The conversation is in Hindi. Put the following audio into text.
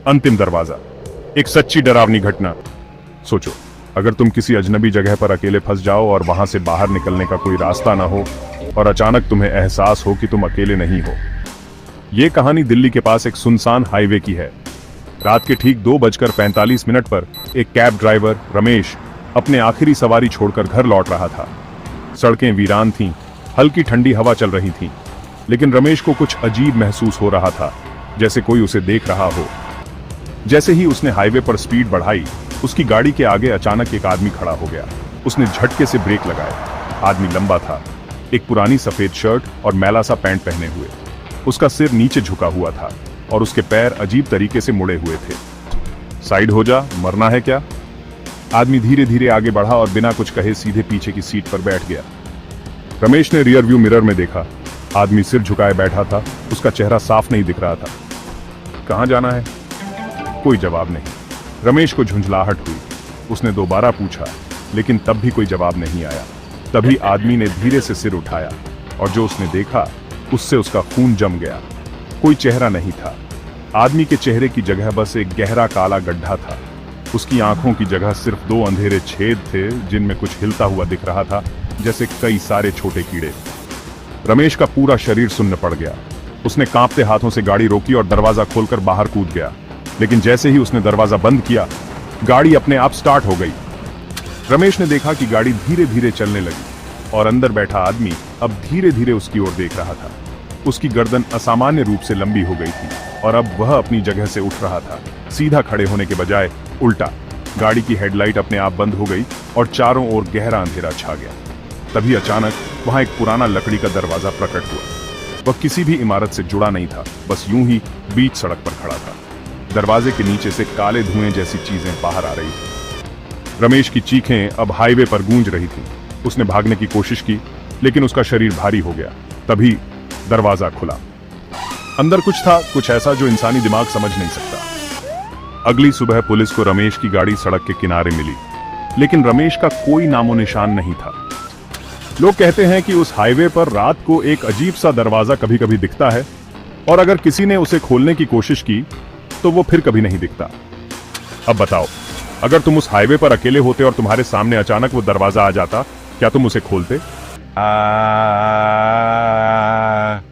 अंतिम दरवाजा। एक सच्ची डरावनी घटना। सोचो, अगर तुम किसी अजनबी जगह पर अकेले फंस जाओ और वहां से बाहर निकलने का कोई रास्ता ना हो और अचानक तुम्हें एहसास हो कि तुम अकेले नहीं हो। यह कहानी दिल्ली के पास एक सुनसान हाईवे की है। रात के ठीक 2:45 पर एक कैब ड्राइवर रमेश अपने आखिरी सवारी छोड़कर घर लौट रहा था। सड़कें वीरान थीं, हल्की ठंडी हवा चल रही थी, लेकिन रमेश को कुछ अजीब महसूस हो रहा था, जैसे कोई उसे देख रहा हो। जैसे ही उसने हाईवे पर स्पीड बढ़ाई, उसकी गाड़ी के आगे अचानक एक आदमी खड़ा हो गया। उसने झटके से ब्रेक लगाए। आदमी लंबा था, एक पुरानी सफेद शर्ट और मैला सा पैंट पहने हुए। उसका सिर नीचे झुका हुआ था और उसके पैर अजीब तरीके से मुड़े हुए थे। साइड हो जा, मरना है क्या? आदमी धीरे धीरे आगे बढ़ा और बिना कुछ कहे सीधे पीछे की सीट पर बैठ गया। रमेश ने रियर व्यू मिरर में देखा। आदमी सिर झुकाए बैठा था, उसका चेहरा साफ नहीं दिख रहा था। कहां जाना है? कोई जवाब नहीं। रमेश को झुंझलाहट हुई। उसने दोबारा पूछा, लेकिन तब भी कोई जवाब नहीं आया। तभी आदमी ने धीरे से सिर उठाया और जो उसने देखा, उससे उसका खून जम गया। कोई चेहरा नहीं था। आदमी के चेहरे की जगह बस एक गहरा काला गड्ढा था। उसकी आंखों की जगह सिर्फ 2 अंधेरे छेद थे, जिनमें कुछ हिलता हुआ दिख रहा था, जैसे कई सारे छोटे कीड़े। रमेश का पूरा शरीर सुन्न पड़ गया। उसने कांपते हाथों से गाड़ी रोकी और दरवाजा खोलकर बाहर कूद गया। लेकिन जैसे ही उसने दरवाजा बंद किया, गाड़ी अपने आप स्टार्ट हो गई। रमेश ने देखा कि गाड़ी धीरे धीरे चलने लगी और अंदर बैठा आदमी अब धीरे धीरे उसकी ओर देख रहा था। उसकी गर्दन असामान्य रूप से लंबी हो गई थी और अब वह अपनी जगह से उठ रहा था, सीधा खड़े होने के बजाय उल्टा। गाड़ी की हेडलाइट अपने आप बंद हो गई और चारों ओर गहरा अंधेरा छा गया। तभी अचानक वहां एक पुराना लकड़ी का दरवाजा प्रकट हुआ। वह किसी भी इमारत से जुड़ा नहीं था, बस यूं ही बीच सड़क पर खड़ा था। दरवाजे के नीचे से काले धुएं जैसी चीजें बाहर आ रही थी। रमेश की चीखें अब हाईवे पर गूंज रही थीं। उसने भागने की कोशिश की, लेकिन उसका शरीर भारी हो गया। तभी दरवाजा खुला। अंदर कुछ था, कुछ ऐसा जो इंसानी दिमाग समझ नहीं सकता। अगली सुबह पुलिस को रमेश की गाड़ी सड़क के किनारे मिली, लेकिन रमेश का कोई नामो निशान नहीं था। लोग कहते हैं कि उस हाईवे पर रात को एक अजीब सा दरवाजा कभी कभी दिखता है और अगर किसी ने उसे खोलने की कोशिश की तो वो फिर कभी नहीं दिखता। अब बताओ, अगर तुम उस हाईवे पर अकेले होते और तुम्हारे सामने अचानक वो दरवाजा आ जाता, क्या तुम उसे खोलते?